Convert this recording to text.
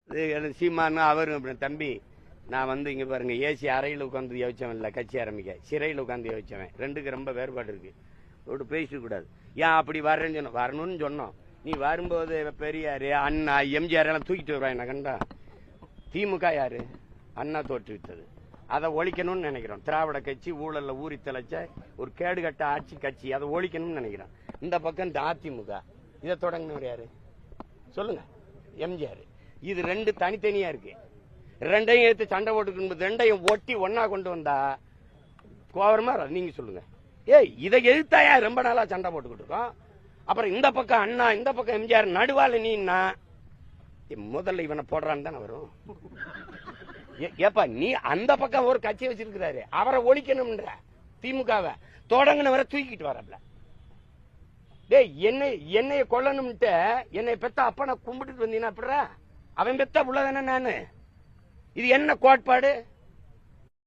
சீமானு அவரு தம்பி நான் வந்து இங்க பாருங்க ஏசி அறையில் உட்காந்து யோசிச்சவன் இல்ல கட்சி ஆரம்பிக்க சிறையில் உட்காந்து யோசிச்சவன் ரெண்டுக்கு ரொம்ப வேறுபாடு இருக்கு பேசிக்க கூடாது ஏன் அப்படி வர்றேன்னு சொன்ன வரணும்னு சொன்னோம் நீ வரும்போது பெரியாரு அண்ணா எம்ஜிஆர் எல்லாம் தூக்கிட்டு வருவான் என்ன கண்டா திமுக யாரு அண்ணா தோற்றுவித்தது அதை ஒழிக்கணும்னு நினைக்கிறோம் திராவிட கட்சி ஊழல்ல ஊறி தெளிச்ச ஒரு கேடுகட்ட ஆட்சி கட்சி அதை ஒழிக்கணும்னு நினைக்கிறோம் இந்த பக்கம் இந்த அதிமுக இதை தொடங்கினவர் யாரு சொல்லுங்க எம்ஜிஆர் இது ரெண்டு தனித்தனியா இருக்கு ரெண்டையும் எடுத்து சண்டை போட்டுக்கணும் ரெண்டையும் ஒட்டி ஒன்னா கொண்டு வந்தா கோவரமா நீங்க சொல்லுங்க ஏய் இதை எதிர்த்தாயா ரொம்ப நாளா சண்டை போட்டுக்கிட்டு இருக்கோம் அப்புறம் இந்த பக்கம் அண்ணா இந்த பக்கம் எம்ஜிஆர் நடுவால நீன்னா முதல்ல இவனை போடுறான்னு தானே வரும் ஏப்பா நீ அந்த பக்கம் ஒரு கட்சி வச்சிருக்கிறாரு அவரை ஒழிக்கணும்ன்ற திமுகவை தொடங்கினவரை தூக்கிட்டு வரப்பல டேய் என்னைய கொல்லணும்ட்டு என்னை பெத்த அப்பனை கும்பிட்டுட்டு வந்தீங்கன்னா அப்படிற அவன் பெத்த உள்ளதானே நானு இது என்ன கோட்பாடு